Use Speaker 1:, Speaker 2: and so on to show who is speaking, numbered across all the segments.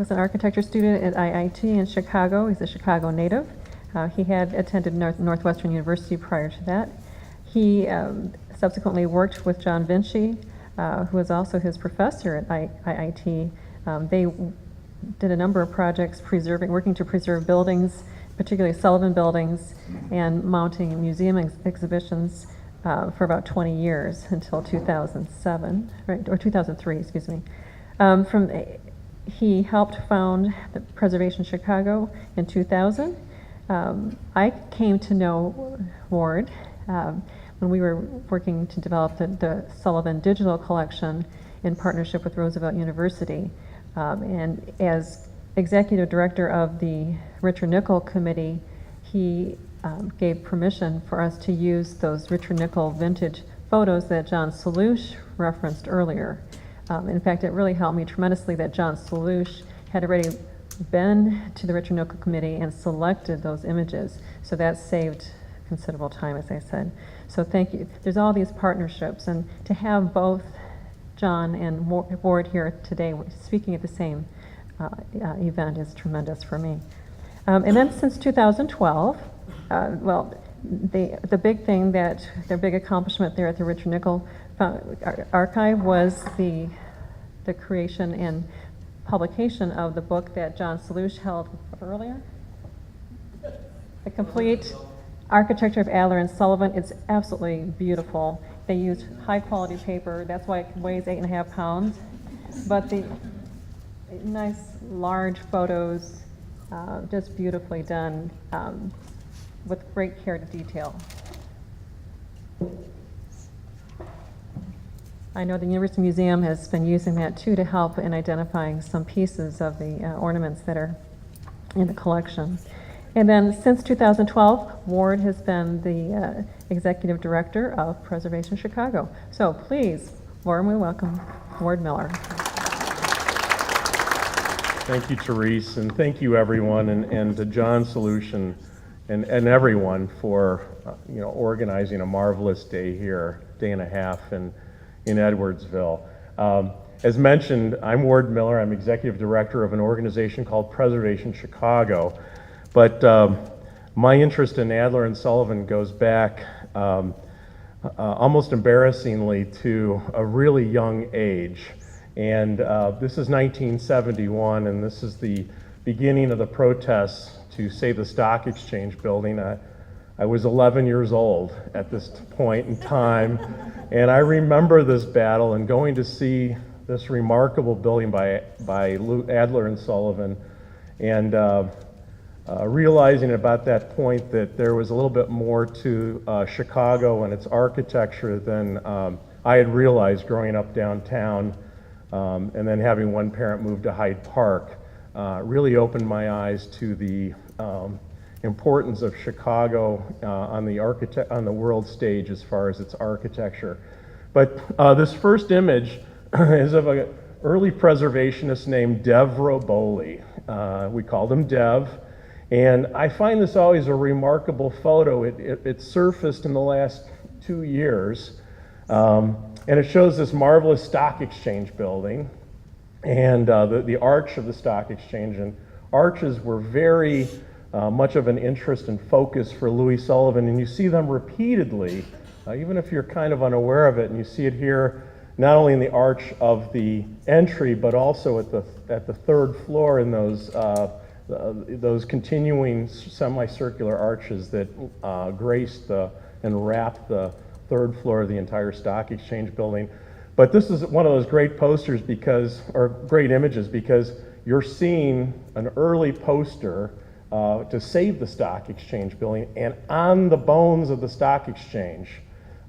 Speaker 1: was an architecture student at IIT in Chicago. He's a Chicago native. He had attended Northwestern University prior to that. He subsequently worked with John Vinci, who was also his professor at IIT. They did a number of projects working to preserve buildings, particularly Sullivan buildings, and mounting museum exhibitions for about 20 years until 2007, right, or 2003, excuse me. He helped found the Preservation Chicago in 2000. I came to know Ward when we were working to develop the Sullivan Digital Collection in partnership with Roosevelt University. And as executive director of the Richard Nickel Committee, he gave permission for us to use those Richard Nickel vintage photos that John Salouche referenced earlier. In fact, it really helped me tremendously that John Salouche had already been to the Richard Nickel Committee and selected those images. So that saved considerable time, as I said. So thank you. There's all these partnerships, and to have both John and Ward here today speaking at the same event is tremendous for me. And then since 2012, well, the big thing that, their big accomplishment there at the Richard Nickel Archive was the creation and publication of the book that John Salouche held earlier. The complete architecture of Adler and Sullivan. It's absolutely beautiful. They used high quality paper. That's why it weighs 8.5 pounds. But the nice large photos, just beautifully done with great care to detail. I know the University Museum has been using that too to help in identifying some pieces of the ornaments that are in the collection. And then since 2012, Ward has been the executive director of Preservation Chicago. So please, warmly welcome Ward Miller.
Speaker 2: Thank you, Therese, and thank you everyone, and to John Salouche and everyone for organizing a marvelous day here, day and a half in Edwardsville. As mentioned, I'm Ward Miller. I'm executive director of an organization called Preservation Chicago. But my interest in Adler and Sullivan goes back almost embarrassingly to a really young age. And this is 1971, and this is the beginning of the protests to save the Stock Exchange building. I was 11 years old at this point in time, and I remember this battle and going to see this remarkable building by Adler and Sullivan, and realizing about that point that there was a little bit more to Chicago and its architecture than I had realized growing up downtown, and then having one parent move to Hyde Park really opened my eyes to the importance of Chicago on the world stage as far as its architecture. But this first image is of an early preservationist named Dev Roboli. We called him Dev. And I find this always a remarkable photo. It surfaced in the last 2 years. And it shows this marvelous stock exchange building and the arch of the stock exchange. And arches were very much of an interest and focus for Louis Sullivan. And you see them repeatedly, even if you're kind of unaware of it. And you see it here, not only in the arch of the entry, but also at the third floor in those continuing semicircular arches that grace and wrap the third floor of the entire stock exchange building. But this is one of those great posters or great images, because you're seeing an early poster to save the stock exchange building, and on the bones of the stock exchange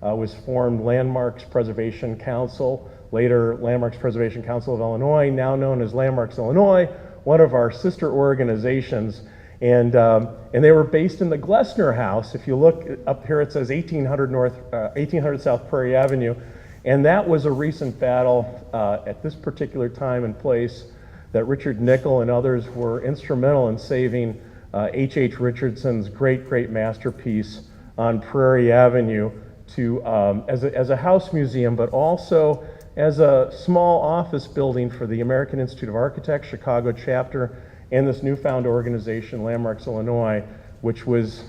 Speaker 2: was formed Landmarks Preservation Council, later Landmarks Preservation Council of Illinois, now known as Landmarks Illinois, one of our sister organizations, and they were based in the Glessner House. If you look up here, it says 1800 South Prairie Avenue, and that was a recent battle at this particular time and place that Richard Nickel and others were instrumental in saving H.H. Richardson's great masterpiece on Prairie Avenue as a house museum, but also as a small office building for the American Institute of Architects Chicago chapter and this newfound organization, Landmarks Illinois, which was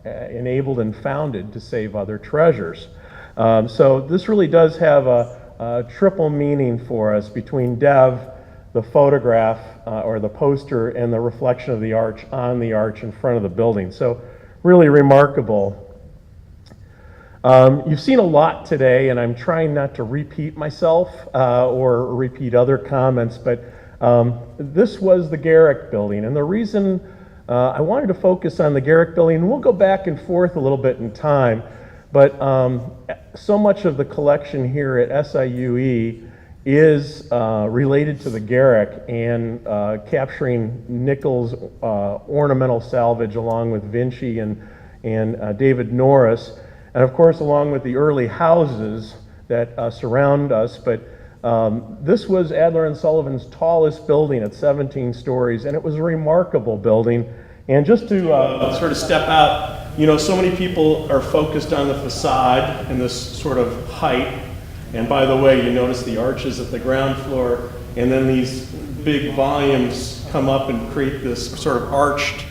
Speaker 2: enabled and founded to save other treasures. So this really does have a triple meaning for us between Dev, the photograph or the poster, and the reflection of the arch on the arch in front of the building. So really remarkable. You've seen a lot today, and I'm trying not to repeat myself or repeat other comments, but this was the Garrick Building. And the reason I wanted to focus on the Garrick Building, and we'll go back and forth a little bit in time, but so much of the collection here at SIUE is related to the Garrick and capturing Nichols' ornamental salvage along with Vinci and David Norris. And of course, along with the early houses that surround us, but this was Adler and Sullivan's tallest building at 17 stories, and it was a remarkable building. And just to sort of step out, you know, so many people are focused on the facade and this sort of height. And by the way, you notice the arches at the ground floor, and then these big volumes come up and create this sort of arched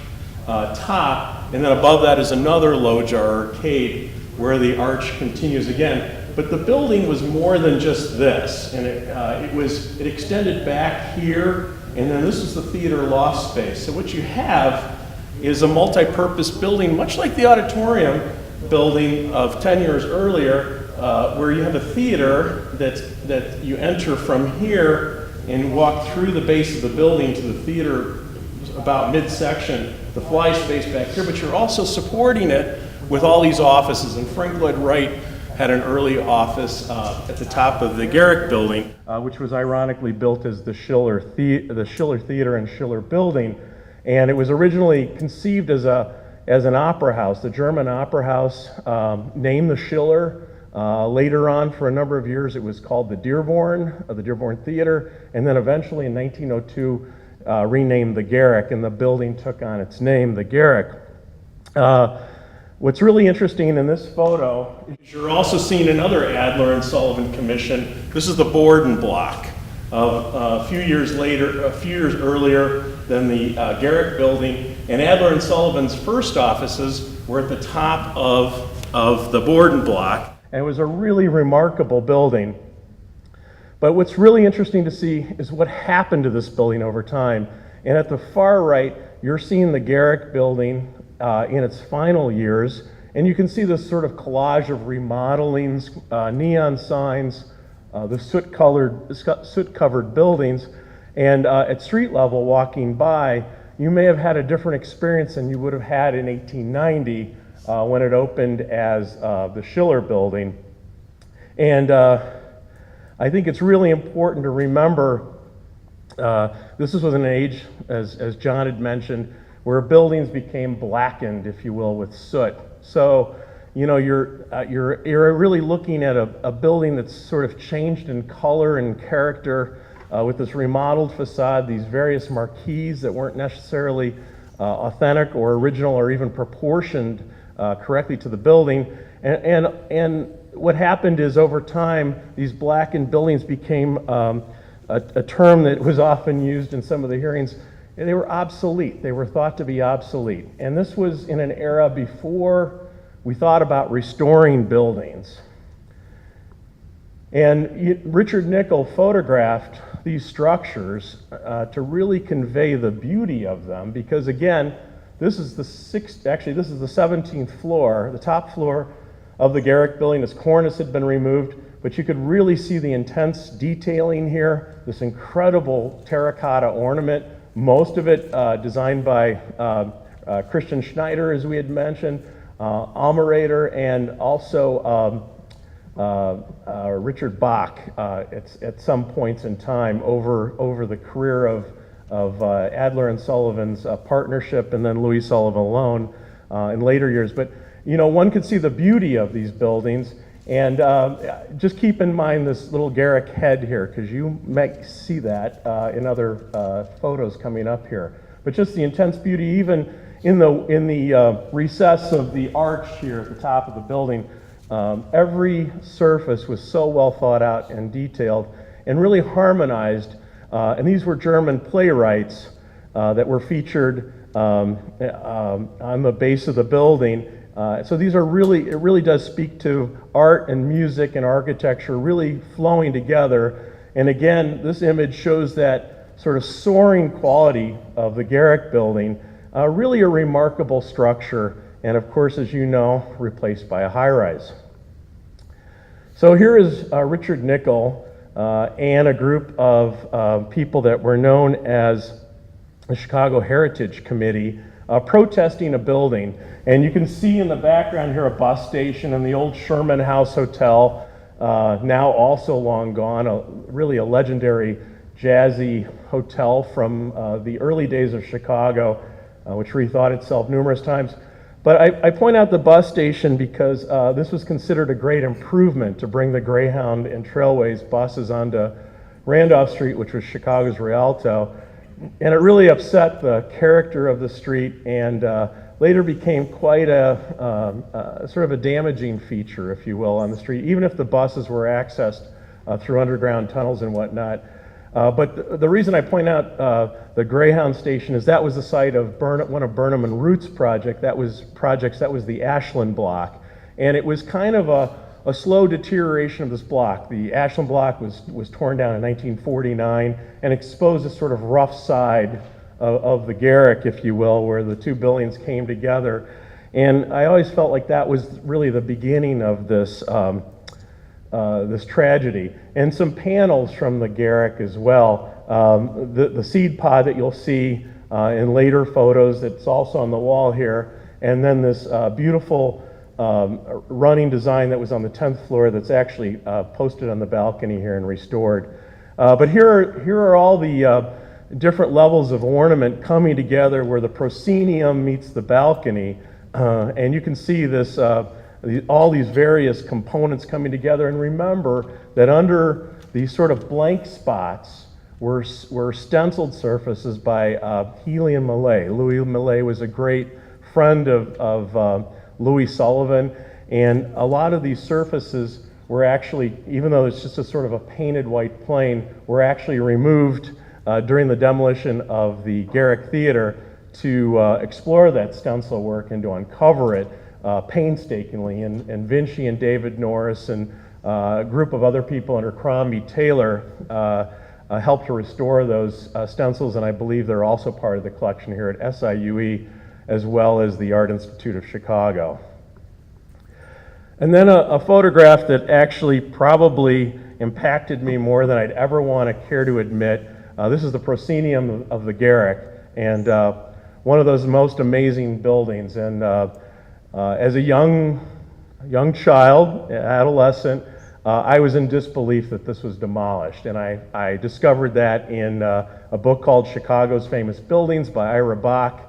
Speaker 2: top, and then above that is another loggia arcade where the arch continues again. But the building was more than just this, and it extended back here, and then this is the theater loft space. So what you have is a multi-purpose building, much like the auditorium building of 10 years earlier, where you have a theater that you enter from here and walk through the base of the building to the theater about midsection, the fly space back here, but you're also supporting it with all these offices. And Frank Lloyd Wright had an early office at the top of the Garrick Building, which was ironically built as the Schiller Theater and Schiller Building. And it was originally conceived as an opera house. The German opera house named the Schiller. Later on, for a number of years, it was called the Dearborn Theater, and then eventually in 1902, renamed the Garrick, and the building took on its name, the Garrick. What's really interesting in this photo is you're also seeing another Adler and Sullivan commission. This is the Borden block of a few years earlier than the Garrick Building, and Adler and Sullivan's first offices were at the top of the Borden block. And it was a really remarkable building. But what's really interesting to see is what happened to this building over time. And at the far right, you're seeing the Garrick Building in its final years. And you can see this sort of collage of remodelings, neon signs, the soot-covered buildings. And at street level, walking by, you may have had a different experience than you would have had in 1890 when it opened as the Schiller Building. And I think it's really important to remember this was an age, as John had mentioned, where buildings became blackened, if you will, with soot. So, you know, you're really looking at a building that's sort of changed in color and character with this remodeled facade, these various marquees that weren't necessarily authentic or original or even proportioned correctly to the building. And what happened is over time, these blackened buildings became a term that was often used in some of the hearings. They were obsolete. They were thought to be obsolete. And this was in an era before we thought about restoring buildings. And Richard Nickel photographed these structures to really convey the beauty of them, because again, this is the 17th floor, the top floor of the Garrick Building. Its cornice had been removed, but you could really see the intense detailing here, this incredible terracotta ornament, most of it designed by Christian Schneider, as we had mentioned, Almerator, and also Richard Bach at some points in time over the career of Adler and Sullivan's partnership, and then Louis Sullivan alone in later years. But you know, one could see the beauty of these buildings, and just keep in mind this little Garrick head here, because you may see that in other photos coming up here. But just the intense beauty, even in the recess of the arch here at the top of the building, Every surface was so well thought out and detailed and really harmonized. And these were German playwrights that were featured on the base of the building. So these are really, it really does speak to art and music and architecture really flowing together. And again, this image shows that sort of soaring quality of the Garrick building, really a remarkable structure, and of course, as you know, replaced by a high-rise. So here is Richard Nickel and a group of people that were known as the Chicago Heritage Committee protesting a building. And you can see in the background here a bus station and the old Sherman House Hotel, now also long gone, really a legendary jazzy hotel from the early days of Chicago, which rethought itself numerous times. But I point out the bus station because this was considered a great improvement to bring the Greyhound and Trailways buses onto Randolph Street, which was Chicago's Rialto. And it really upset the character of the street and later became quite a sort of a damaging feature, if you will, on the street, even if the buses were accessed through underground tunnels and whatnot. But the reason I point out the Greyhound station is that was the site of one of Burnham and Root's projects. That was the Ashland block. And it was kind of a slow deterioration of this block. The Ashland block was torn down in 1949 and exposed a sort of rough side of the Garrick, if you will, where the two buildings came together. And I always felt like that was really the beginning of this this tragedy. And some panels from the Garrick as well. The seed pod that you'll see in later photos, that's also on the wall here. And then this beautiful running design that was on the 10th floor that's actually posted on the balcony here and restored. But here are all the different levels of ornament coming together where the proscenium meets the balcony. And you can see this, all these various components coming together. And remember that under these sort of blank spots were stenciled surfaces by Healy and Millay. Louis Millay was a great friend of Louis Sullivan, and a lot of these surfaces were actually, even though it's just a sort of a painted white plane, were actually removed during the demolition of the Garrick Theater to explore that stencil work and to uncover it painstakingly. And Vinci and David Norris and a group of other people under Crombie Taylor helped to restore those stencils, and I believe they're also part of the collection here at SIUE, as well as the Art Institute of Chicago. And then a photograph that actually probably impacted me more than I'd ever want to care to admit. This is the proscenium of the Garrick, and one of those most amazing buildings. And as a young child, adolescent, I was in disbelief that this was demolished. And I discovered that in a book called Chicago's Famous Buildings by Ira Bach.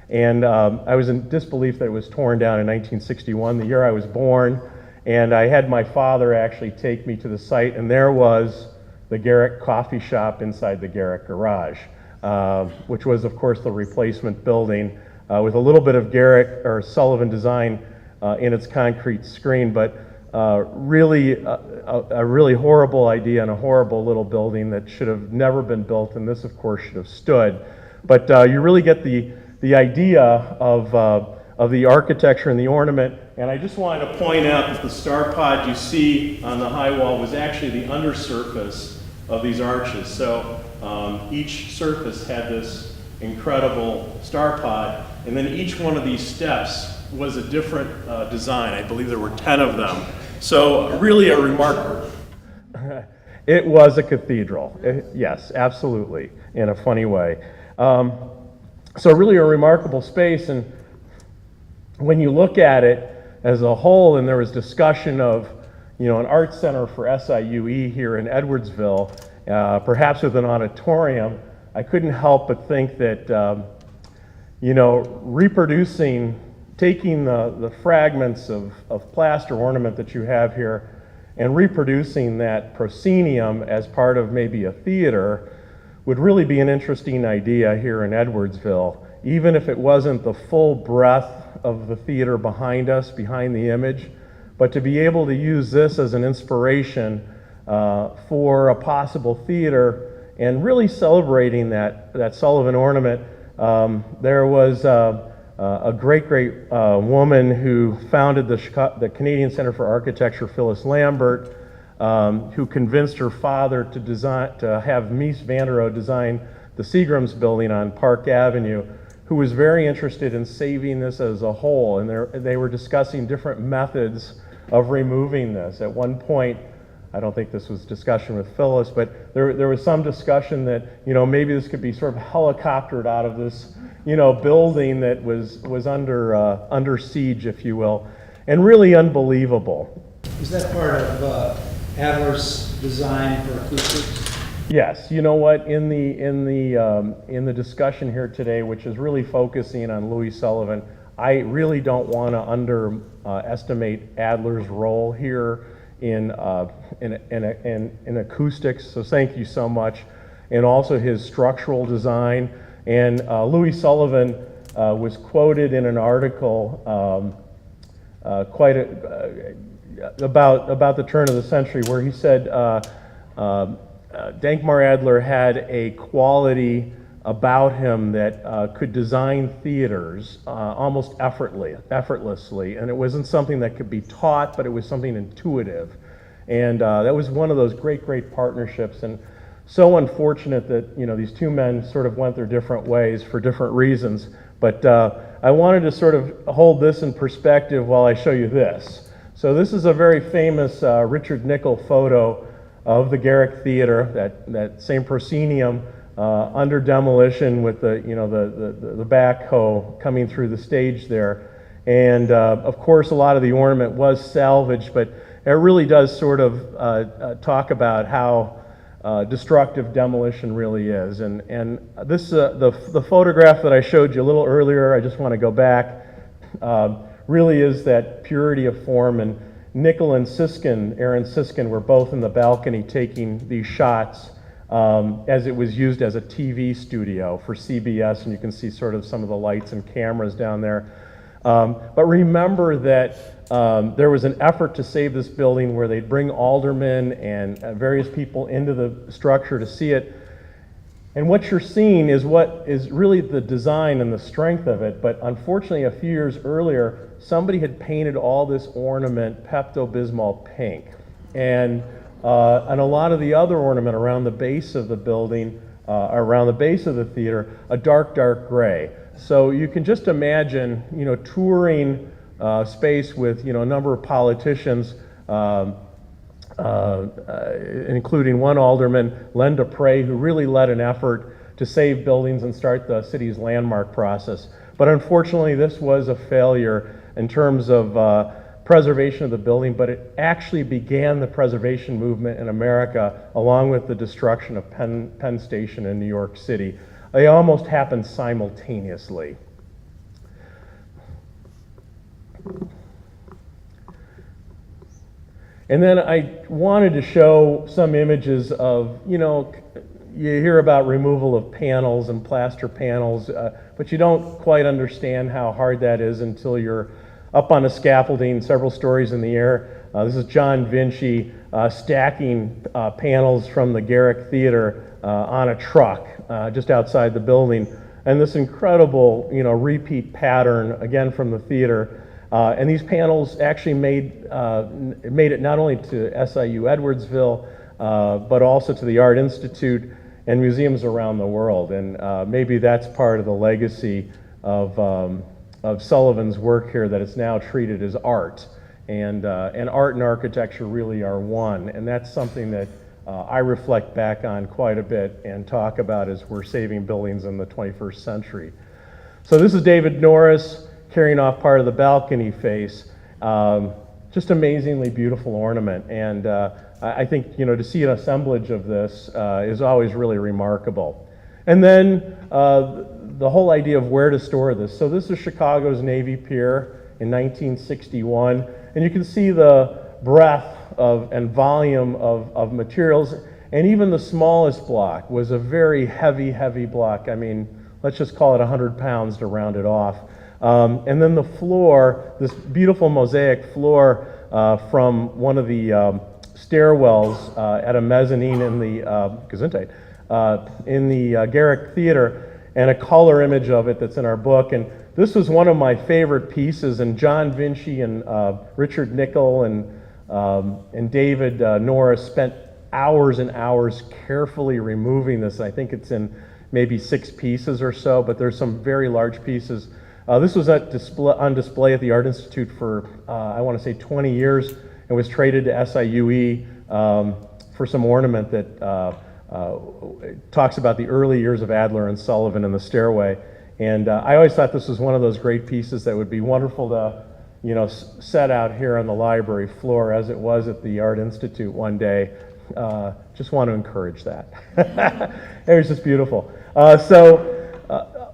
Speaker 2: And I was in disbelief that it was torn down in 1961, the year I was born. And I had my father actually take me to the site, and there was the Garrick coffee shop inside the Garrick garage, which was, of course, the replacement building with a little bit of Garrick or Sullivan design in its concrete screen, but really a really horrible idea and a horrible little building that should have never been built, and this, of course, should have stood. But you really get the idea of the architecture and the ornament. And I just wanted to point out that the star pod you see on the high wall was actually the undersurface of these arches. So each surface had this incredible star pod, and then each one of these steps was a different design. I believe there were 10 of them. So really a remarkable. It was a cathedral. Yes, absolutely, in a funny way. So really a remarkable space, and when you look at it as a whole, and there was discussion of, an art center for SIUE here in Edwardsville, perhaps with an auditorium, I couldn't help but think that, reproducing, taking the fragments of plaster ornament that you have here and reproducing that proscenium as part of maybe a theater would really be an interesting idea here in Edwardsville, even if it wasn't the full breadth of the theater behind us, behind the image, but to be able to use this as an inspiration for a possible theater and really celebrating that Sullivan ornament. There was a great woman who founded the Canadian Center for Architecture, Phyllis Lambert, who convinced her father to have Mies van der Rohe design the Seagram's building on Park Avenue, who was very interested in saving this as a whole, and they were discussing different methods of removing this. At one point, I don't think this was discussion with Phyllis, but there was some discussion that, you know, maybe this could be sort of helicoptered out of this, you know, building that was under siege, if you will, and really unbelievable.
Speaker 3: Is that part of Adler's design for acoustics?
Speaker 2: Yes, you know what? In the discussion here today, which is really focusing on Louis Sullivan, I really don't want to underestimate Adler's role here in acoustics. So thank you so much, and also his structural design. And Louis Sullivan was quoted in an article about the turn of the century, where he said Dankmar Adler had a quality about him that could design theaters almost effortlessly, and it wasn't something that could be taught, but it was something intuitive. And that was one of those great partnerships, and so unfortunate that, you know, these two men sort of went their different ways for different reasons. But I wanted to sort of hold this in perspective while I show you this. So this is a very famous Richard Nickel photo of the Garrick Theater, that same proscenium under demolition with the backhoe coming through the stage there. And of course, a lot of the ornament was salvaged, but it really does sort of talk about how destructive demolition really is. And this the photograph that I showed you a little earlier, I just want to go back, really is that purity of form. And Nickel and Siskin, Aaron Siskin, were both in the balcony taking these shots as it was used as a TV studio for CBS, and you can see sort of some of the lights and cameras down there. But remember that there was an effort to save this building where they'd bring aldermen and various people into the structure to see it. And what you're seeing is what is really the design and the strength of it. But unfortunately, a few years earlier, somebody had painted all this ornament Pepto-Bismol pink. And a lot of the other ornament around the base of the building, around the base of the theater, a dark gray. So you can just imagine, you know, touring space with, you know, a number of politicians, including one alderman, Len Dupre, who really led an effort to save buildings and start the city's landmark process. But unfortunately, this was a failure in terms of preservation of the building, but it actually began the preservation movement in America along with the destruction of Penn Station in New York City. They almost happened simultaneously. And then I wanted to show some images of, you know, you hear about removal of panels and plaster panels, but you don't quite understand how hard that is until you're up on a scaffolding several stories in the air. This is John Vinci stacking panels from the Garrick Theater on a truck just outside the building. And this incredible, you know, repeat pattern, again, from the theater. And these panels actually made it not only to SIU Edwardsville, but also to the Art Institute and museums around the world. And maybe that's part of the legacy of Sullivan's work here, that it's now treated as art. And art and architecture really are one. And that's something that I reflect back on quite a bit and talk about as we're saving buildings in the 21st century. So this is David Norris carrying off part of the balcony face. Just amazingly beautiful ornament. And I think, you know, to see an assemblage of this is always really remarkable. And then the whole idea of where to store this. So this is Chicago's Navy Pier in 1961. And you can see the breadth and volume of materials. And even the smallest block was a very heavy block. I mean, let's just call it 100 pounds to round it off. And then the floor, this beautiful mosaic floor, from one of the stairwells at a mezzanine in the Gesundheit, in the Garrick Theater, and a color image of it that's in our book. And this was one of my favorite pieces, and John Vinci and Richard Nickel and David Norris spent hours and hours carefully removing this. I think it's in maybe 6 pieces or so, but there's some very large pieces. This was on display at the Art Institute for, I want to say 20 years, and was traded to SIUE for some ornament that talks about the early years of Adler and Sullivan in the stairway. And I always thought this was one of those great pieces that would be wonderful to, set out here on the library floor, as it was at the Art Institute one day. Just want to encourage that. It was just beautiful.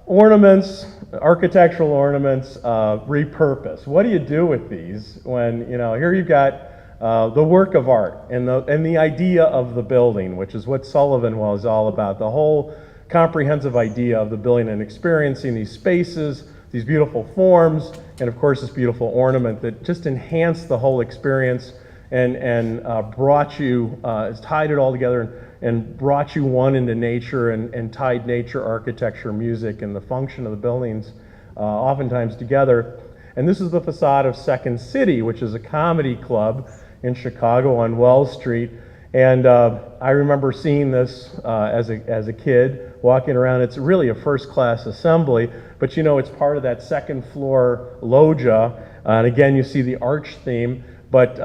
Speaker 2: Ornaments, architectural ornaments, repurpose. What do you do with these when, here you've got the work of art and the idea of the building, which is what Sullivan was all about, the whole comprehensive idea of the building and experiencing these spaces, these beautiful forms, and of course this beautiful ornament that just enhanced the whole experience and brought you, tied it all together and brought you one into nature and tied nature, architecture, music, and the function of the buildings oftentimes together. And this is the facade of Second City, which is a comedy club in Chicago on Wells Street. And I remember seeing this as a kid, walking around. It's really a first-class assembly, but it's part of that second floor loggia. And again, you see the arch theme, but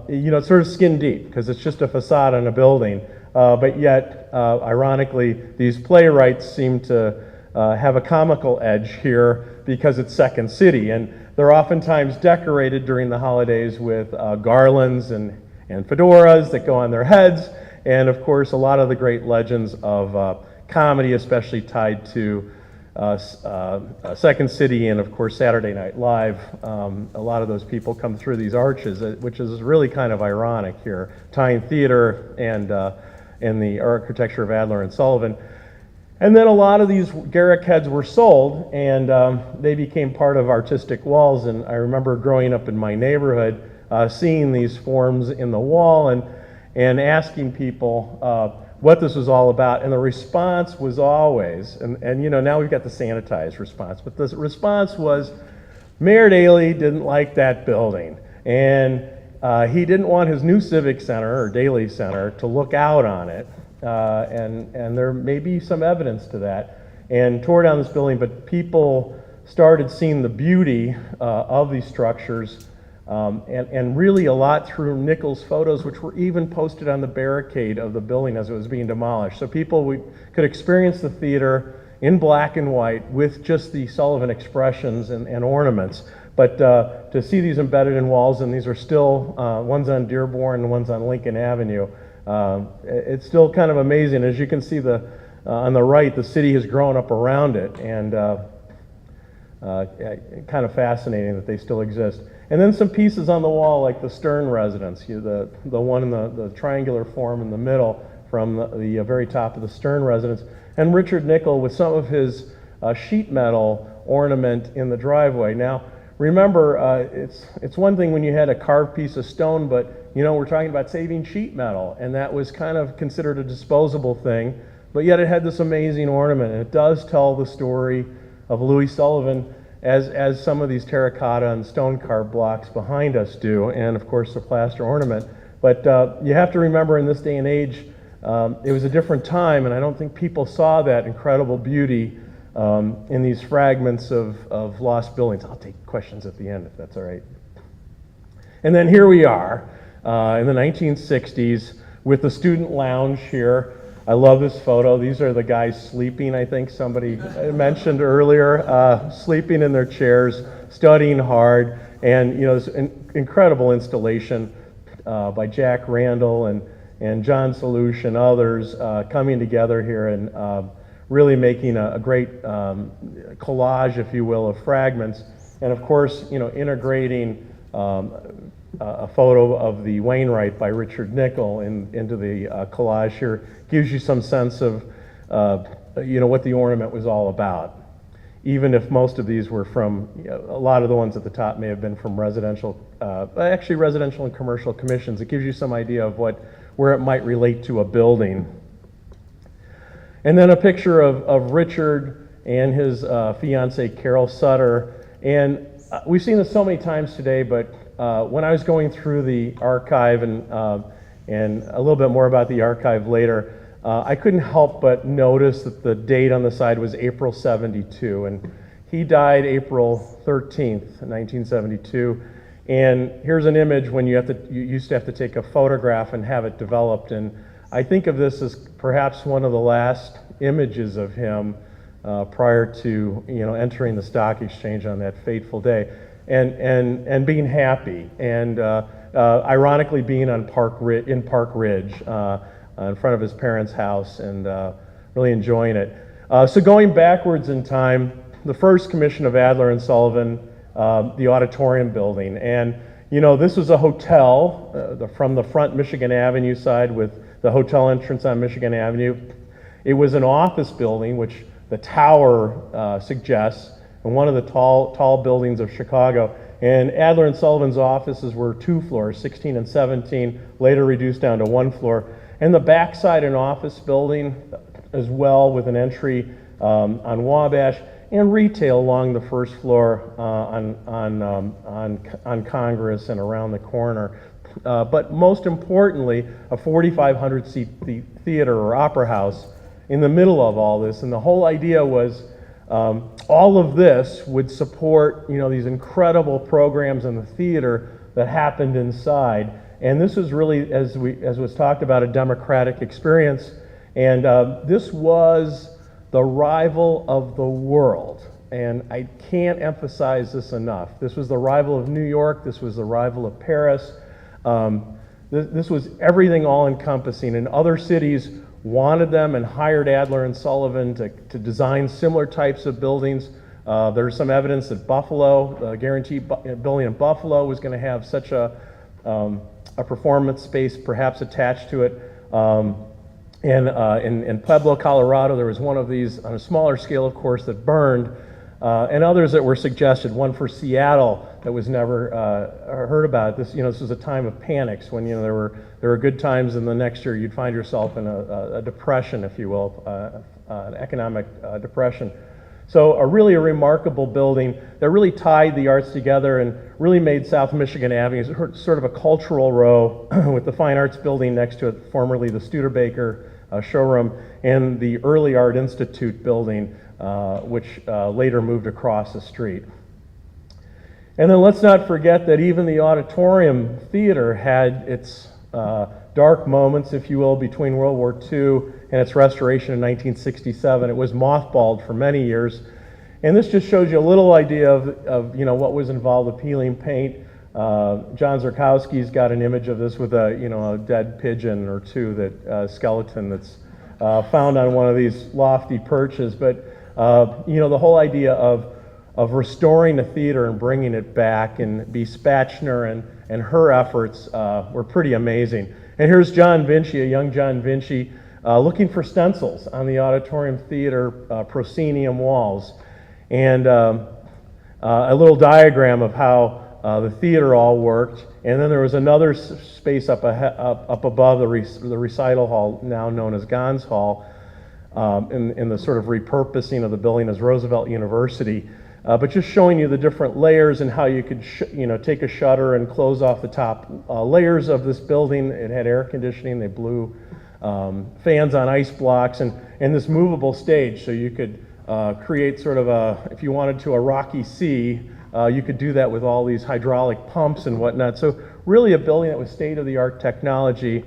Speaker 2: it's sort of skin deep because it's just a facade on a building. But yet, ironically, these playwrights seem to have a comical edge here because it's Second City, and they're oftentimes decorated during the holidays with garlands and fedoras that go on their heads, and of course a lot of the great legends of comedy, especially tied to Second City and of course Saturday Night Live. A lot of those people come through these arches, which is really kind of ironic here, tying theater and the architecture of Adler and Sullivan. And then a lot of these Garrick heads were sold, and they became part of artistic walls. And I remember growing up in my neighborhood, seeing these forms in the wall and asking people what this was all about. And the response was always, and now we've got the sanitized response, but the response was, Mayor Daley didn't like that building, and he didn't want his new Civic Center, or Daley Center, to look out on it. And there may be some evidence to that, and tore down this building, but people started seeing the beauty of these structures, and really a lot through Nichols' photos, which were even posted on the barricade of the building as it was being demolished. So people could experience the theater in black and white with just the Sullivan expressions and ornaments. But to see these embedded in walls, and these are still, one's on Dearborn and one's on Lincoln Avenue, it's still kind of amazing. As you can see on the right, the city has grown up around it, and kind of fascinating that they still exist. And then some pieces on the wall, like the Stern residence, the one in the triangular form in the middle from the very top of the Stern residence, and Richard Nickel with some of his sheet metal ornament in the driveway. Now, remember, it's one thing when you had a carved piece of stone, but we're talking about saving sheet metal, and that was kind of considered a disposable thing, but yet it had this amazing ornament, and it does tell the story of Louis Sullivan as some of these terracotta and stone carved blocks behind us do, and of course the plaster ornament. But you have to remember, in this day and age, it was a different time, and I don't think people saw that incredible beauty in these fragments of lost buildings. I'll take questions at the end if that's all right. And then here we are in the 1960s with the student lounge here. I love this photo. These are the guys sleeping, I think somebody mentioned earlier, sleeping in their chairs, studying hard, and this incredible installation by Jack Randall and John Solution and others coming together here and really making a great collage, if you will, of fragments. And of course, integrating a photo of the Wainwright by Richard Nickel into the collage here gives you some sense of what the ornament was all about. even if most of these were from, a lot of the ones at the top may have been from residential, actually residential and commercial commissions. It gives you some idea of where it might relate to a building. And then a picture of Richard and his fiancee Carol Sutter. And we've seen this so many times today, but when I was going through the archive and a little bit more about the archive later, I couldn't help but notice that the date on the side was April 72, and he died April 13th, 1972. And here's an image when you used to have to take a photograph and have it developed. And I think of this as perhaps one of the last images of him prior to entering the stock exchange on that fateful day, and being happy, and ironically being in Park Ridge in front of his parents' house, and really enjoying it. So going backwards in time, the first commission of Adler and Sullivan, the auditorium building, and this was a hotel from the front Michigan Avenue side with the hotel entrance on Michigan Avenue. It was an office building, which the tower suggests, and one of the tall buildings of Chicago. And Adler and Sullivan's offices were 2 floors, 16 and 17, later reduced down to 1 floor. And the backside, an office building as well, with an entry on Wabash, and retail along the first floor on Congress and around the corner. But most importantly, a 4,500 seat theater or opera house in the middle of all this. And the whole idea was all of this would support these incredible programs in the theater that happened inside. And this was really, as was talked about, a democratic experience. And this was the rival of the world. And I can't emphasize this enough. This was the rival of New York. This was the rival of Paris. This was everything all-encompassing. And other cities wanted them and hired Adler and Sullivan to design similar types of buildings. There's some evidence that Buffalo, the Guarantee building in Buffalo, was going to have such a performance space perhaps attached to it. In Pueblo, Colorado, there was one of these on a smaller scale, of course, that burned, and others that were suggested. One for Seattle that was never heard about. This was a time of panics when there were good times, and the next year you'd find yourself in a depression, if you will, an economic depression. So a really remarkable building that really tied the arts together and really made South Michigan Avenue sort of a cultural row with the Fine Arts Building next to it, formerly the Studebaker showroom, and the Early Art Institute building, which later moved across the street. And then let's not forget that even the auditorium theater had its dark moments, if you will, between World War II and its restoration in 1967. It was mothballed for many years. And this just shows you a little idea of what was involved with peeling paint. John Zerkowski's got an image of this with a dead pigeon or two, that skeleton that's found on one of these lofty perches. But the whole idea of restoring the theater and bringing it back, and B. Spatchner and her efforts were pretty amazing. And here's John Vinci, a young John Vinci, looking for stencils on the auditorium theater proscenium walls, and a little diagram of how the theater all worked. And then there was another space up above the recital hall, now known as Gons Hall, in the sort of repurposing of the building as Roosevelt University. But just showing you the different layers and how you could take a shutter and close off the top layers of this building. It had air conditioning. They blew fans on ice blocks, and this movable stage, so you could create sort of if you wanted to, a rocky sea, you could do that with all these hydraulic pumps and whatnot. So really a building that was state-of-the-art technology,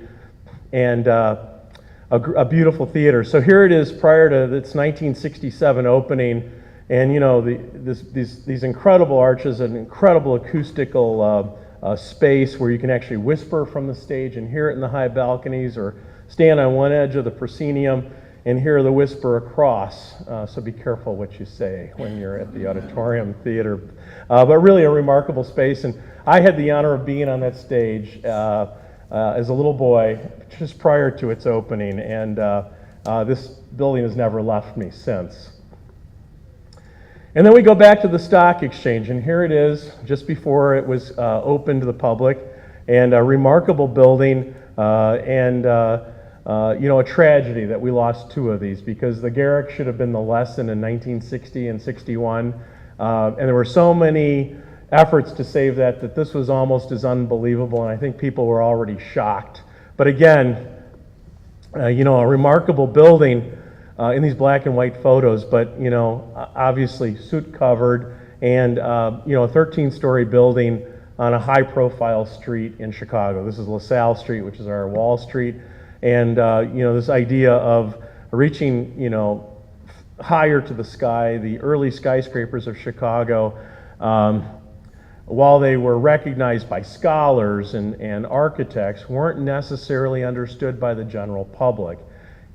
Speaker 2: and a beautiful theater. So here it is prior to its 1967 opening. And these incredible arches, an incredible acoustical space where you can actually whisper from the stage and hear it in the high balconies, or stand on one edge of the proscenium and hear the whisper across. So be careful what you say when you're at the auditorium theater. But really a remarkable space. And I had the honor of being on that stage as a little boy just prior to its opening. And this building has never left me since. And then we go back to the stock exchange, and here it is, just before it was open to the public, and a remarkable building, and a tragedy that we lost two of these, because the Garrick should have been the lesson in 1960 and 61, and there were so many efforts to save that this was almost as unbelievable, and I think people were already shocked. But again, a remarkable building in these black and white photos, but obviously soot covered, and a 13-story building on a high-profile street in Chicago. This is LaSalle Street, which is our Wall Street, and this idea of reaching higher to the sky. The early skyscrapers of Chicago, while they were recognized by scholars and architects, weren't necessarily understood by the general public.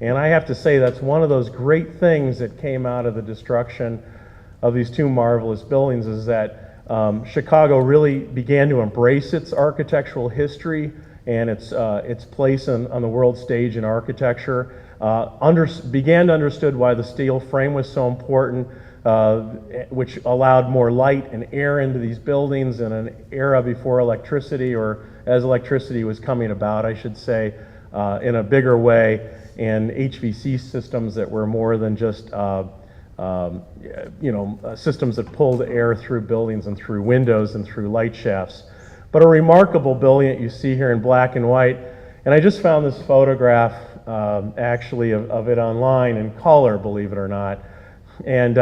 Speaker 2: And I have to say that's one of those great things that came out of the destruction of these two marvelous buildings, is that Chicago really began to embrace its architectural history and its place on the world stage in architecture. Began to understood why the steel frame was so important, which allowed more light and air into these buildings in an era before electricity, or as electricity was coming about, I should say, in a bigger way, and HVAC systems that were more than just systems that pulled air through buildings and through windows and through light shafts. But a remarkable building that you see here in black and white, and I just found this photograph actually of it online in color, believe it or not. And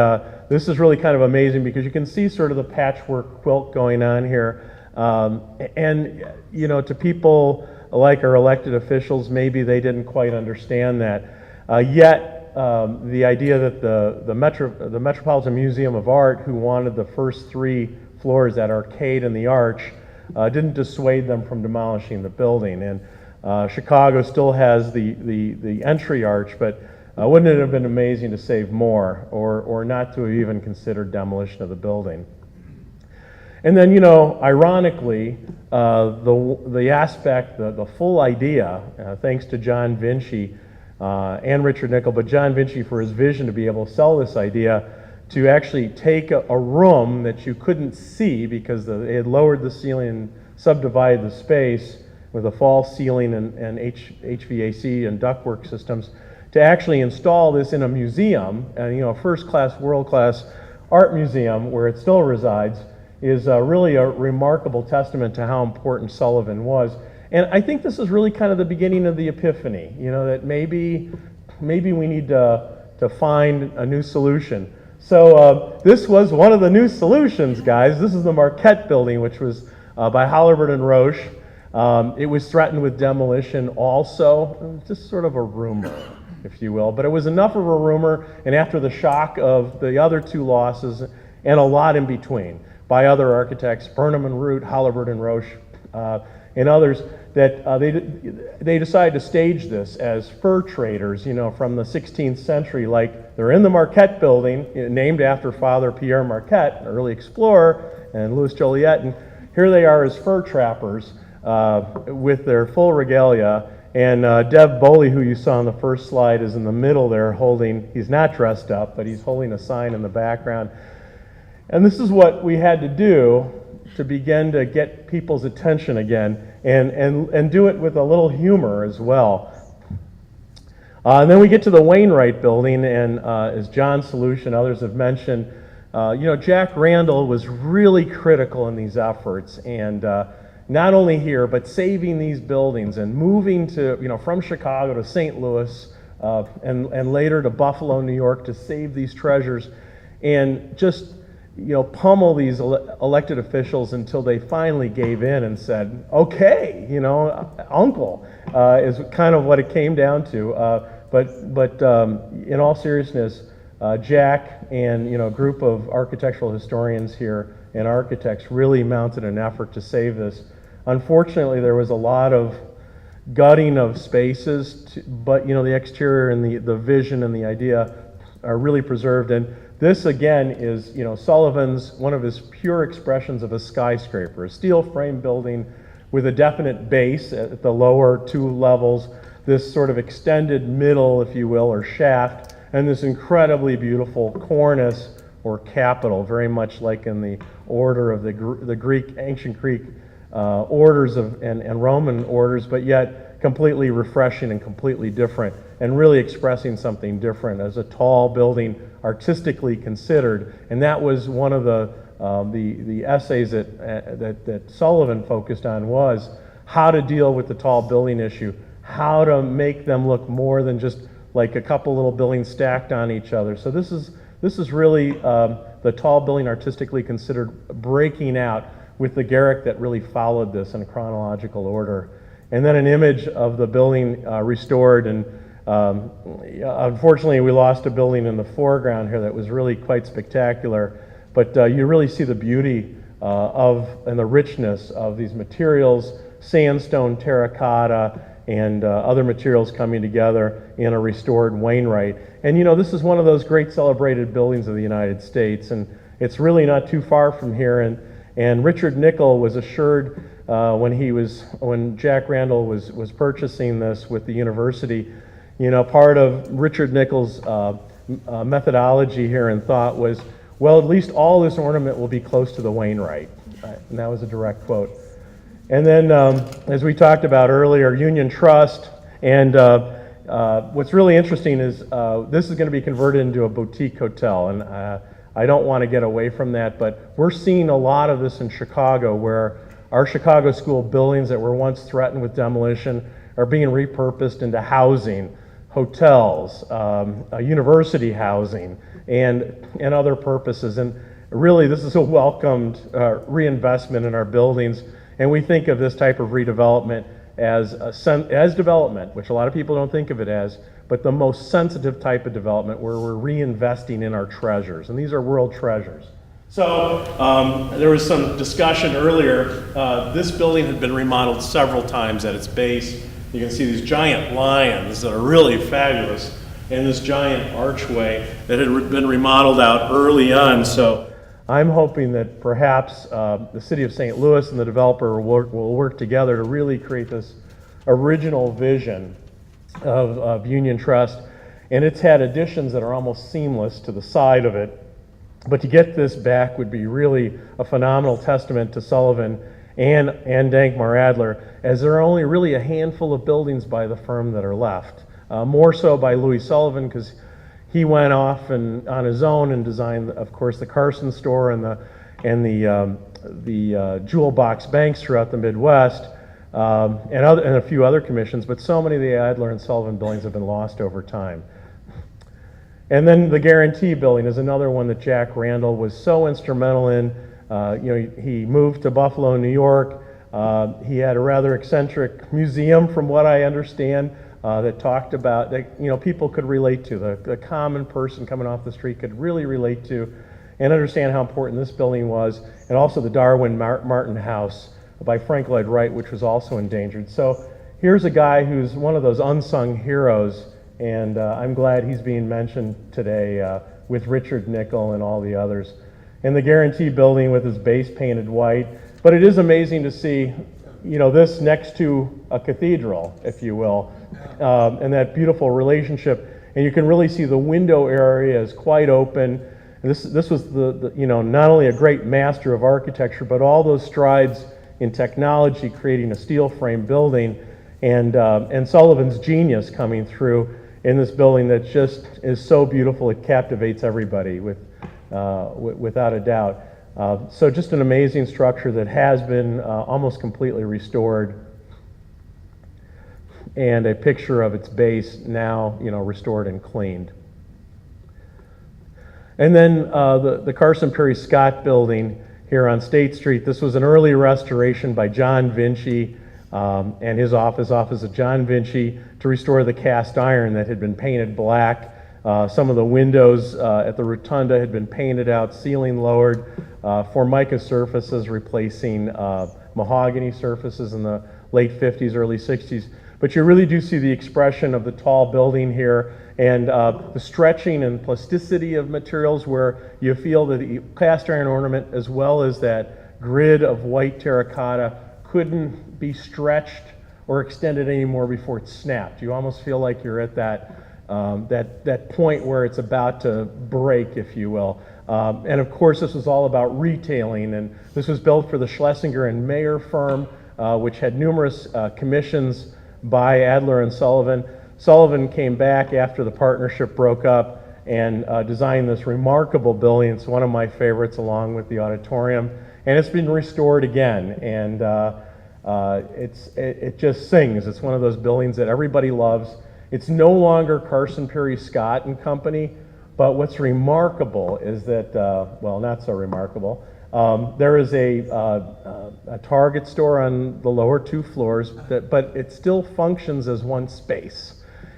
Speaker 2: this is really kind of amazing because you can see sort of the patchwork quilt going on here. To people like our elected officials, maybe they didn't quite understand that. Yet the idea that the Metropolitan Museum of Art, who wanted the first 3 floors, that arcade and the arch, didn't dissuade them from demolishing the building. And Chicago still has the entry arch, but wouldn't it have been amazing to save more, or not to have even considered demolition of the building? And then, ironically, the aspect, the full idea, thanks to John Vinci and Richard Nickel, but John Vinci for his vision to be able to sell this idea, to actually take a room that you couldn't see because they had lowered the ceiling and subdivided the space with a false ceiling and HVAC and ductwork systems, to actually install this in a museum, and a first-class, world-class art museum where it still resides, is really a remarkable testament to how important Sullivan was. And I think this is really kind of the beginning of the epiphany, that maybe we need to find a new solution. So this was one of the new solutions, guys. This is the Marquette Building, which was by Adelbert and Roche. It was threatened with demolition also, just sort of a rumor, if you will. But it was enough of a rumor, and after the shock of the other 2 losses, and a lot in between, by other architects, Burnham and Root, Adelbert and Roche, and others, that they decided to stage this as fur traders, from the 16th century, like they're in the Marquette Building, named after Father Pierre Marquette, an early explorer, and Louis Joliet, and here they are as fur trappers with their full regalia. And Deb Boley, who you saw on the first slide, is in the middle there holding, he's not dressed up, but he's holding a sign in the background. And this is what we had to do to begin to get people's attention again, and do it with a little humor as well. And then we get to the Wainwright Building, and as John Solution, others have mentioned, Jack Randall was really critical in these efforts, and not only here, but saving these buildings and moving to, from Chicago to St. Louis, and later to Buffalo, New York, to save these treasures, and just pummel these elected officials until they finally gave in and said, okay, uncle, is kind of what it came down to. But in all seriousness, Jack and a group of architectural historians here and architects really mounted an effort to save this. Unfortunately, there was a lot of gutting of spaces, but the exterior and the vision and the idea are really preserved. And this again is, Sullivan's, one of his pure expressions of a skyscraper, a steel frame building with a definite base at the lower 2 levels, this sort of extended middle, if you will, or shaft, and this incredibly beautiful cornice or capital, very much like in the order of the Greek, ancient Greek orders and Roman orders, but yet completely refreshing and completely different, and really expressing something different as a tall building, artistically considered. And that was one of the essays that Sullivan focused on, was how to deal with the tall building issue, how to make them look more than just like a couple little buildings stacked on each other. So this is really the tall building artistically considered, breaking out with the Garrick that really followed this in chronological order. And then an image of the building restored, and unfortunately we lost a building in the foreground here that was really quite spectacular, but you really see the beauty and the richness of these materials, sandstone, terracotta, and other materials coming together in a restored Wainwright. And you know, this is one of those great celebrated buildings of the United States, and it's really not too far from here. And Richard Nickel was assured when Jack Randall was purchasing this with the university, you know, part of Richard Nickel's methodology here and thought was, well, at least all this ornament will be close to the Wainwright. And that was a direct quote. And then, as we talked about earlier, Union Trust, and what's really interesting is this is going to be converted into a boutique hotel, and I don't want to get away from that, but we're seeing a lot of this in Chicago, where our Chicago school buildings that were once threatened with demolition are being repurposed into housing, hotels, university housing, and other purposes. And really, this is a welcomed reinvestment in our buildings. And we think of this type of redevelopment as development, which a lot of people don't think of it as, but the most sensitive type of development, where we're reinvesting in our treasures. And these are world treasures. So there was some discussion earlier. This building had been remodeled several times at its base. You can see these giant lions that are really fabulous, and this giant archway that had been remodeled out early on. So I'm hoping that perhaps the city of St. Louis and the developer will work together to really create this original vision of Union Trust. And it's had additions that are almost seamless to the side of it. But to get this back would be really a phenomenal testament to Sullivan and Dankmar Adler, as there are only really a handful of buildings by the firm that are left. More so by Louis Sullivan, because he went off and on his own and designed, of course, the Carson store and the jewel box banks throughout the Midwest, and a few other commissions. But so many of the Adler and Sullivan buildings have been lost over time. And then the Guarantee Building is another one that Jack Randall was so instrumental in. He moved to Buffalo, New York. He had a rather eccentric museum, from what I understand, that talked about, that people could relate to. The common person coming off the street could really relate to and understand how important this building was. And also the Darwin Martin House by Frank Lloyd Wright, which was also endangered. So here's a guy who's one of those unsung heroes, and I'm glad he's being mentioned today with Richard Nickel and all the others. And the Guarantee Building with his base painted white. But it is amazing to see, this next to a cathedral, if you will, and that beautiful relationship. And you can really see the window area is quite open. And this was not only a great master of architecture, but all those strides in technology, creating a steel frame building, and Sullivan's genius coming through in this building that just is so beautiful. It captivates everybody without a doubt. So just an amazing structure that has been almost completely restored, and a picture of its base now, restored and cleaned. And then the Carson Pirie Scott Building here on State Street. This was an early restoration by John Vinci and his office of John Vinci, to restore the cast iron that had been painted black. Some of the windows at the rotunda had been painted out, ceiling lowered, Formica surfaces replacing mahogany surfaces in the late 50s, early 60s. But you really do see the expression of the tall building here, and the stretching and plasticity of materials, where you feel that the cast iron ornament, as well as that grid of white terracotta, couldn't be stretched or extended anymore before it snapped. You almost feel like you're at that point where it's about to break, if you will. And of course, this was all about retailing, and this was built for the Schlesinger and Mayer firm, which had numerous commissions by Adler and Sullivan. Sullivan came back after the partnership broke up and designed this remarkable building. It's one of my favorites, along with the auditorium, and it's been restored again. And it just sings. It's one of those buildings that everybody loves. It's no longer Carson, Pirie, Scott and Company, but what's remarkable is that, well, not so remarkable, there is a Target store on the lower 2 floors, but it still functions as one space.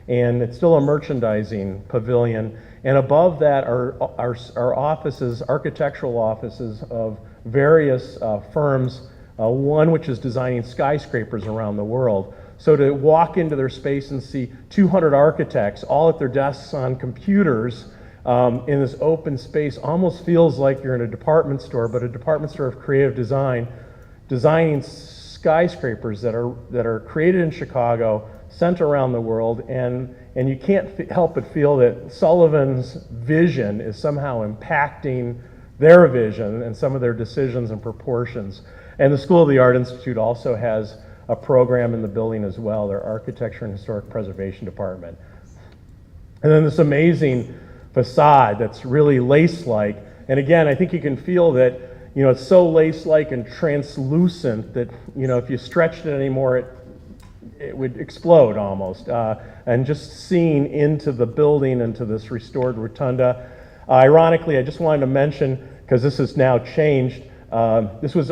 Speaker 2: And it's still a merchandising pavilion. And above that are offices, architectural offices of various firms, one which is designing skyscrapers around the world. So to walk into their space and see 200 architects all at their desks on computers in this open space almost feels like you're in a department store, but a department store of creative design, designing skyscrapers that are created in Chicago, sent around the world, and you can't help but feel that Sullivan's vision is somehow impacting their vision and some of their decisions and proportions. And the School of the Art Institute also has a program in the building as well, their Architecture and Historic Preservation Department. And then this amazing facade that's really lace-like. And again, I think you can feel that, you know, it's so lace-like and translucent that, you know, if you stretched it anymore, it would explode almost. And just seeing into the building, into this restored rotunda. Ironically, I just wanted to mention, because this has now changed, this was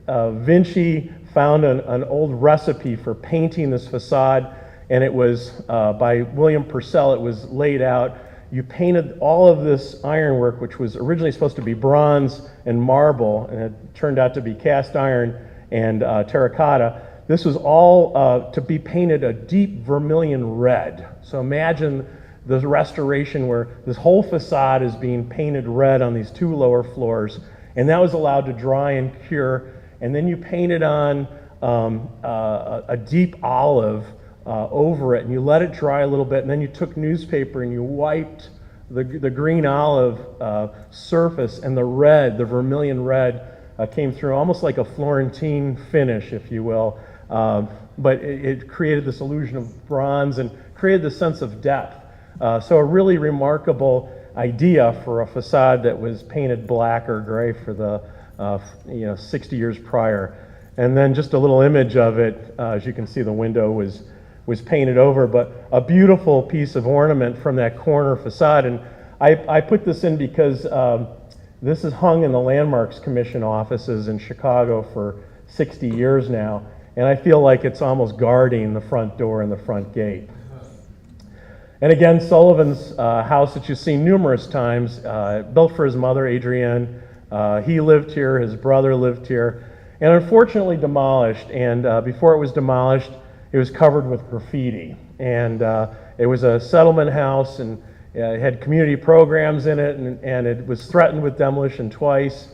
Speaker 2: Vinci found an old recipe for painting this facade, and it was by William Purcell. It was laid out. You painted all of this ironwork, which was originally supposed to be bronze and marble, and it turned out to be cast iron and terracotta. This was all to be painted a deep vermilion red. So imagine the restoration where this whole facade is being painted red on these 2 lower floors, and that was allowed to dry and cure, and then you painted on a deep olive over it, and you let it dry a little bit, and then you took newspaper and you wiped the green olive surface, and the red, the vermilion red, came through almost like a Florentine finish, if you will. But it created this illusion of bronze and created this sense of depth. So a really remarkable idea for a facade that was painted black or gray for the 60 years prior. And then just a little image of it, as you can see, the window was painted over, but a beautiful piece of ornament from that corner facade. And I put this in because this is hung in the Landmarks Commission offices in Chicago for 60 years now, and I feel like it's almost guarding the front door and the front gate. And again, Sullivan's house that you've seen numerous times, built for his mother, Adrienne. He lived here, his brother lived here, and unfortunately demolished. And before it was demolished, it was covered with graffiti. And it was a settlement house, and it had community programs in it, and it was threatened with demolition twice.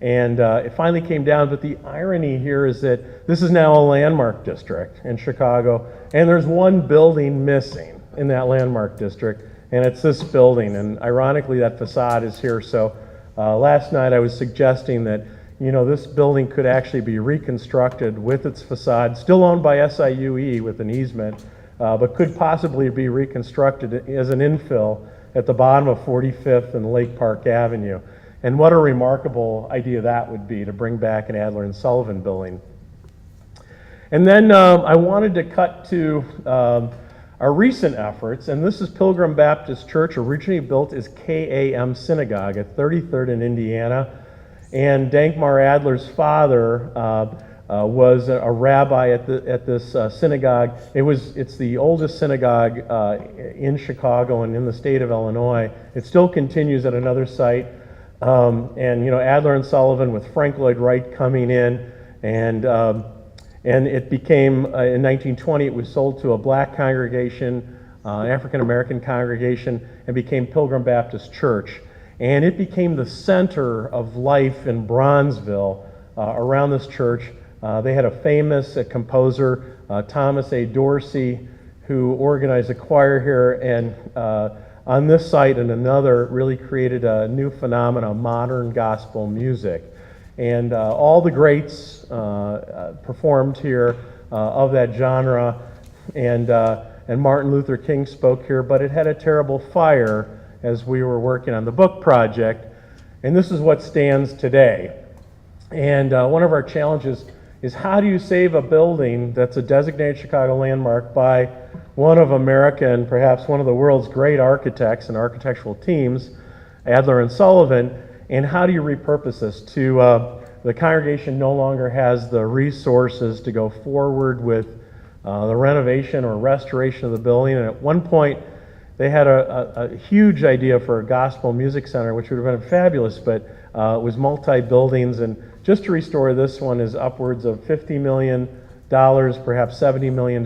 Speaker 2: And it finally came down, but the irony here is that this is now a landmark district in Chicago, and there's one building missing in that landmark district, and it's this building. And ironically, that facade is here. So last night I was suggesting that, you know, this building could actually be reconstructed with its facade, still owned by SIUE with an easement, but could possibly be reconstructed as an infill at the bottom of 45th and Lake Park Avenue. And what a remarkable idea that would be, to bring back an Adler and Sullivan building. And then I wanted to cut to our recent efforts, and this is Pilgrim Baptist Church, originally built as KAM Synagogue at 33rd in Indiana. And Dankmar Adler's father was a rabbi at this synagogue. It's the oldest synagogue in Chicago and in the state of Illinois. It still continues at another site. And you know, Adler and Sullivan with Frank Lloyd Wright coming in, and it became, in 1920, it was sold to a black congregation, African-American congregation, and became Pilgrim Baptist Church. And it became the center of life in Bronzeville around this church. They had a famous composer, Thomas A. Dorsey, who organized a choir here, and on this site and another really created a new phenomenon, modern gospel music. And all the greats performed here of that genre, and Martin Luther King spoke here, but it had a terrible fire as we were working on the book project, and this is what stands today. And one of our challenges is, how do you save a building that's a designated Chicago landmark by one of America and perhaps one of the world's great architects and architectural teams, Adler and Sullivan, and how do you repurpose this to the congregation no longer has the resources to go forward with the renovation or restoration of the building. And at one point, they had a huge idea for a gospel music center, which would have been fabulous, but it was multi-buildings. And just to restore this one is upwards of $50 million, perhaps $70 million.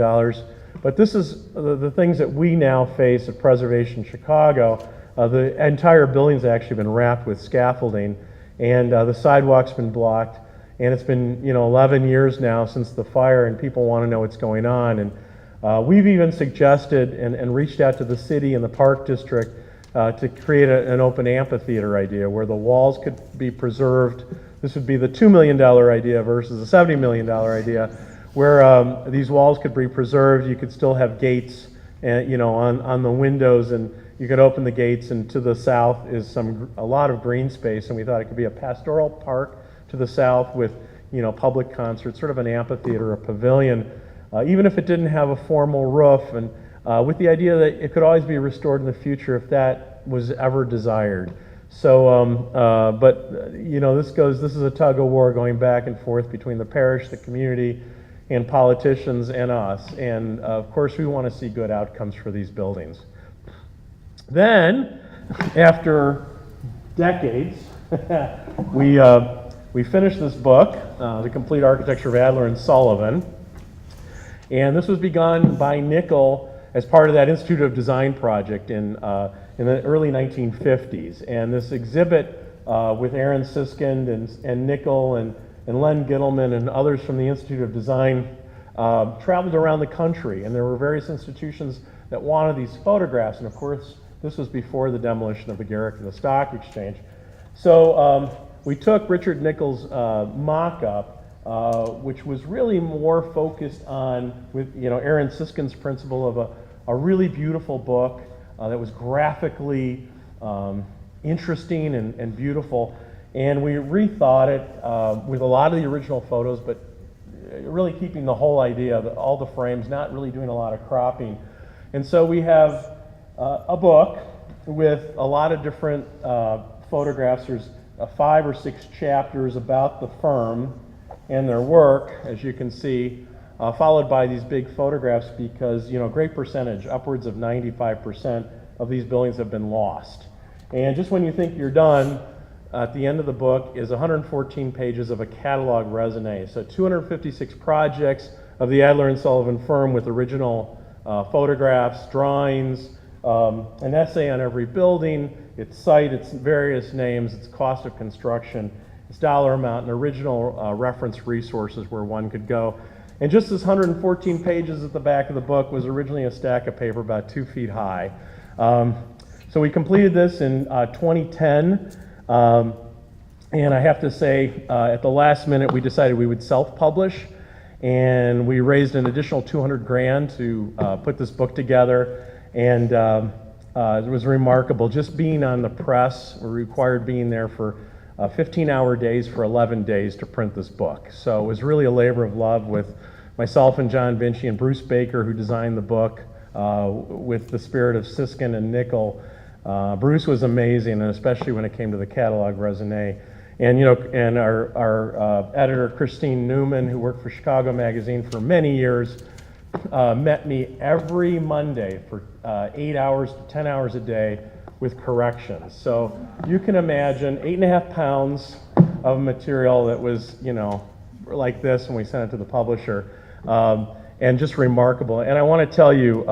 Speaker 2: But this is the things that we now face at Preservation Chicago. The entire building's actually been wrapped with scaffolding, and the sidewalk's been blocked. And it's been 11 years now since the fire, and people want to know what's going on. And we've even suggested and reached out to the city and the Park District to create an open amphitheater idea where the walls could be preserved. This would be the $2 million idea versus the $70 million idea, where these walls could be preserved. You could still have gates, on the windows, and you could open the gates, and to the south is a lot of green space, and we thought it could be a pastoral park to the south with public concerts, sort of an amphitheater, a pavilion, even if it didn't have a formal roof, and with the idea that it could always be restored in the future if that was ever desired. So, this is a tug of war going back and forth between the parish, the community, and politicians and us. And of course, we want to see good outcomes for these buildings. Then, after decades, we finished this book, The Complete Architecture of Adler and Sullivan. And this was begun by Nickel as part of that Institute of Design project in the early 1950s. And this exhibit with Aaron Siskind and Nickel and Len Gittleman and others from the Institute of Design traveled around the country. And there were various institutions that wanted these photographs. And of course, this was before the demolition of the Garrick and the Stock Exchange. So we took Richard Nickel's mock-up, which was really more focused on, with Aaron Siskind's principle of a really beautiful book that was graphically interesting and beautiful. And we rethought it with a lot of the original photos, but really keeping the whole idea of all the frames, not really doing a lot of cropping. And so we have a book with a lot of different photographs. There's 5 or 6 chapters about the firm and their work, as you can see, followed by these big photographs because, a great percentage, upwards of 95% of these buildings have been lost. And just when you think you're done, at the end of the book is 114 pages of a catalog raisonné. So 256 projects of the Adler and Sullivan firm with original photographs, drawings, an essay on every building, its site, its various names, its cost of construction, its dollar amount, and original reference resources where one could go. And just this 114 pages at the back of the book was originally a stack of paper about 2 feet high. So we completed this in 2010, and I have to say, at the last minute, we decided we would self-publish, and we raised an additional $200,000 to put this book together. And it was remarkable. Just being on the press, we required being there for 15-hour days for 11 days to print this book. So it was really a labor of love with myself and John Vinci and Bruce Baker, who designed the book with the spirit of Siskind and Nickel. Bruce was amazing, and especially when it came to the catalog raisonné. And and our editor Christine Newman, who worked for Chicago Magazine for many years, met me every Monday for 8 hours to 10 hours a day with corrections. So you can imagine 8.5 pounds of material that was, like this when we sent it to the publisher, and just remarkable. And I want to tell you,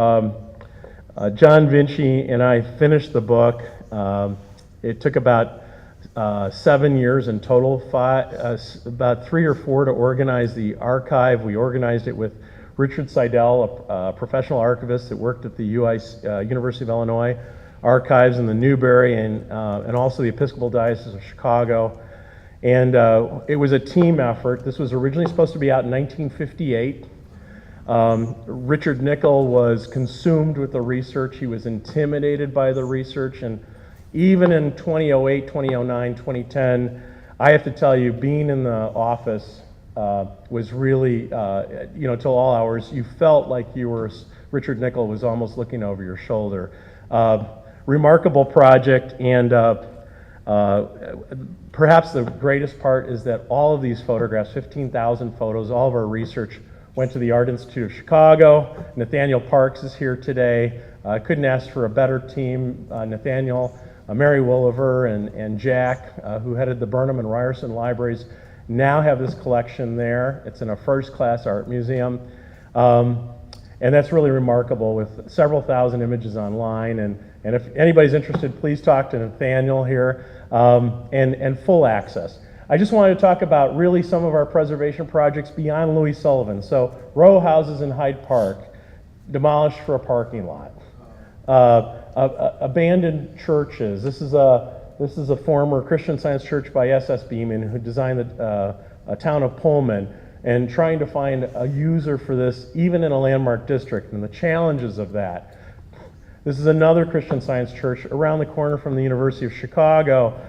Speaker 2: John Vinci and I finished the book. It took about 7 years in total, about 3 or 4 to organize the archive. We organized it with Richard Seidel, a professional archivist that worked at the University of Illinois, archives in the Newberry and also the Episcopal Diocese of Chicago. And it was a team effort. This was originally supposed to be out in 1958. Richard Nickel was consumed with the research. He was intimidated by the research. And even in 2008, 2009, 2010, I have to tell you, being in the office was really, till all hours, you felt like Richard Nickel was almost looking over your shoulder. Remarkable project, and perhaps the greatest part is that all of these photographs, 15,000 photos, all of our research went to the Art Institute of Chicago. Nathaniel Parks is here today. I couldn't ask for a better team. Nathaniel, Mary Williver, and Jack, who headed the Burnham and Ryerson libraries, now have this collection there. It's in a first-class art museum. And that's really remarkable, with several thousand images online. And if anybody's interested, please talk to Nathaniel here, and full access. I just wanted to talk about really some of our preservation projects beyond Louis Sullivan. So row houses in Hyde Park, demolished for a parking lot. Abandoned churches. This is a former Christian Science church by S.S. Beeman, who designed a town of Pullman, and trying to find a user for this, even in a landmark district, and the challenges of that. This is another Christian Science church around the corner from the University of Chicago.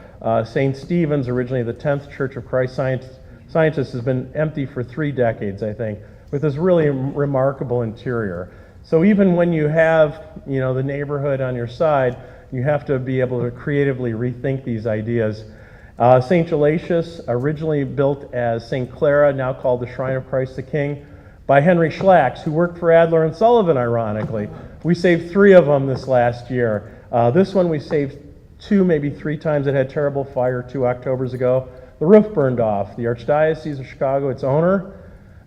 Speaker 2: St. Stephen's, originally the 10th Church of Christ Scientists, has been empty for 3 decades, I think, with this really remarkable interior. So even when you have, the neighborhood on your side, you have to be able to creatively rethink these ideas. St. Gelasius, originally built as St. Clara, now called the Shrine of Christ the King, by Henry Schlacks, who worked for Adler and Sullivan, ironically. We saved 3 of them this last year. This one we saved 2, maybe 3 times. It had terrible fire 2 Octobers ago. The roof burned off. The Archdiocese of Chicago, its owner,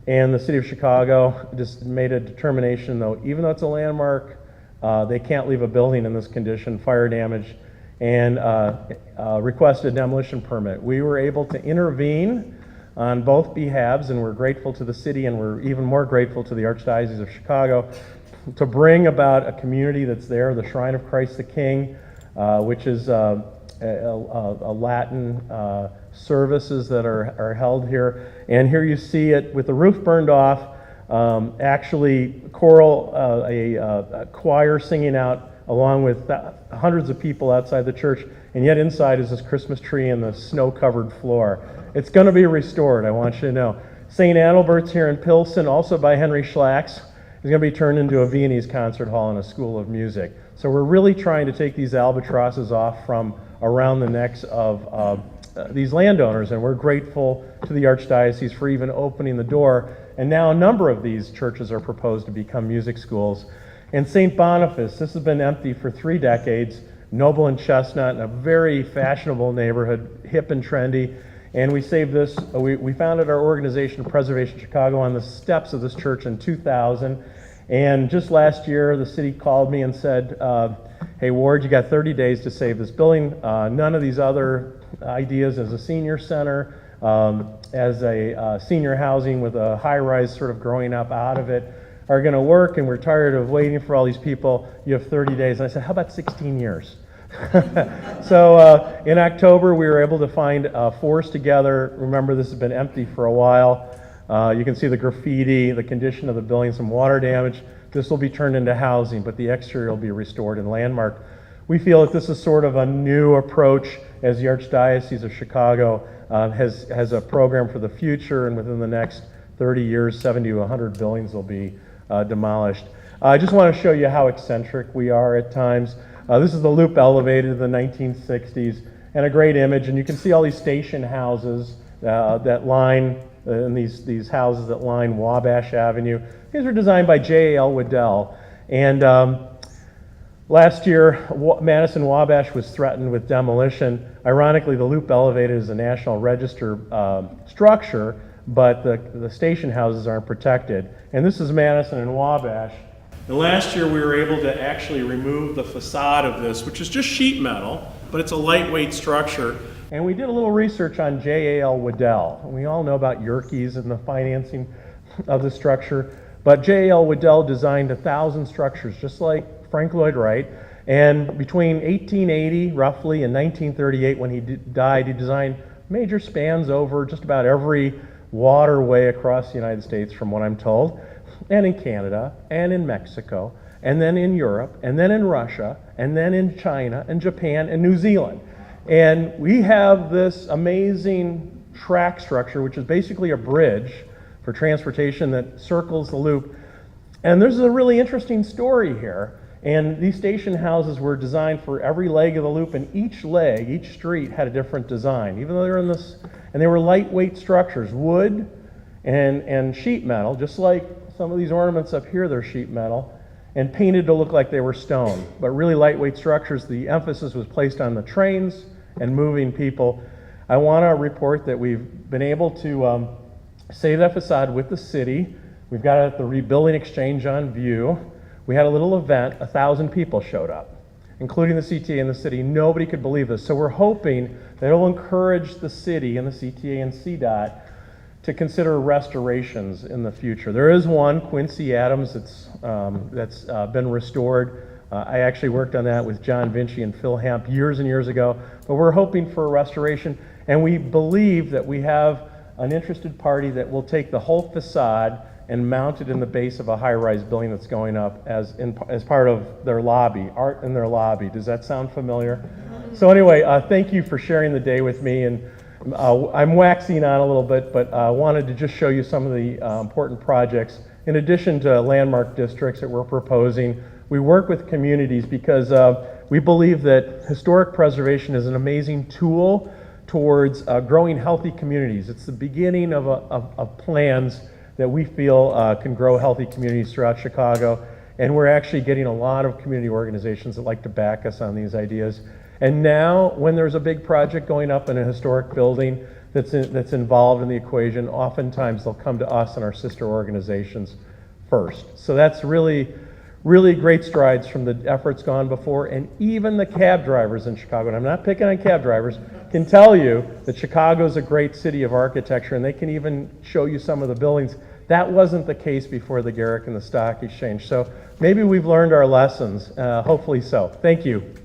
Speaker 2: and the City of Chicago just made a determination, though, even though it's a landmark, they can't leave a building in this condition, fire damage, and requested a demolition permit. We were able to intervene on both behalves, and we're grateful to the city, and we're even more grateful to the Archdiocese of Chicago, to bring about a community that's there, the Shrine of Christ the King, which is a Latin services that are held here. And here you see it with the roof burned off, actually choral, a choir singing out along with hundreds of people outside the church, and yet inside is this Christmas tree and the snow-covered floor. It's going to be restored, I want you to know. St. Adelbert's here in Pilsen, also by Henry Schlacks, is going to be turned into a Viennese concert hall and a school of music. So we're really trying to take these albatrosses off from around the necks of these landowners, and we're grateful to the Archdiocese for even opening the door. And now a number of these churches are proposed to become music schools. And St. Boniface, this has been empty for 3 decades, Noble and Chestnut, in a very fashionable neighborhood, hip and trendy. And we saved this, we founded our organization, Preservation Chicago, on the steps of this church in 2000. And just last year, the city called me and said, hey, Ward, you got 30 days to save this building. None of these other ideas as a senior center, as a senior housing with a high-rise sort of growing up out of it, are going to work, and we're tired of waiting for all these people. You have 30 days. And I said, how about 16 years? So in October, we were able to find 4s together. Remember, this has been empty for a while. You can see the graffiti, the condition of the building, some water damage. This will be turned into housing, but the exterior will be restored and landmarked. We feel that this is sort of a new approach, as the Archdiocese of Chicago has a program for the future, and within the next 30 years, 70 to 100 buildings will be demolished. I just want to show you how eccentric we are at times. This is the loop elevated in the 1960s, and a great image, and you can see all these station houses that line, and these houses that line Wabash Avenue. These were designed by J.A.L. Waddell, and last year, Madison and Wabash was threatened with demolition. Ironically, the loop elevated is a National Register structure, but the station houses aren't protected. And this is Madison and Wabash. And last year we were able to actually remove the facade of this, which is just sheet metal, but it's a lightweight structure. And we did a little research on J.A.L. Waddell. We all know about Yerkes and the financing of the structure, but J.A.L. Waddell designed 1,000 structures, just like Frank Lloyd Wright. And between 1880, roughly, and 1938, when he died, he designed major spans over just about every waterway across the United States, from what I'm told, and in Canada, and in Mexico, and then in Europe, and then in Russia, and then in China, and Japan, and New Zealand. And we have this amazing track structure, which is basically a bridge for transportation that circles the loop. And there's a really interesting story here. And these station houses were designed for every leg of the loop, and each leg, each street had a different design, even though they were in this, and they were lightweight structures, wood and sheet metal, just like some of these ornaments up here, they're sheet metal, and painted to look like they were stone, but really lightweight structures. The emphasis was placed on the trains and moving people. I want to report that we've been able to save that facade with the city. We've got it at the Rebuilding Exchange on view. We had a little event, 1,000 people showed up, including the CTA and the city. Nobody could believe this. So we're hoping that it'll encourage the city and the CTA and CDOT to consider restorations in the future. There is one, Quincy Adams, that's been restored. I actually worked on that with John Vinci and Phil Hamp years and years ago, but we're hoping for a restoration, and we believe that we have an interested party that will take the whole facade and mount it in the base of a high-rise building that's going up as part of their lobby, art in their lobby. Does that sound familiar? So anyway, thank you for sharing the day with me, and I'm waxing on a little bit, but I wanted to just show you some of the important projects. In addition to landmark districts that we're proposing, we work with communities because we believe that historic preservation is an amazing tool towards growing healthy communities. It's the beginning of plans that we feel can grow healthy communities throughout Chicago. And we're actually getting a lot of community organizations that like to back us on these ideas. And now, when there's a big project going up in a historic building that's involved in the equation, oftentimes they'll come to us and our sister organizations first. So that's really great strides from the efforts gone before. And even the cab drivers in Chicago, and I'm not picking on cab drivers, can tell you that Chicago's a great city of architecture, and they can even show you some of the buildings. That wasn't the case before the Garrick and the Stock Exchange. So maybe we've learned our lessons, hopefully so. Thank you.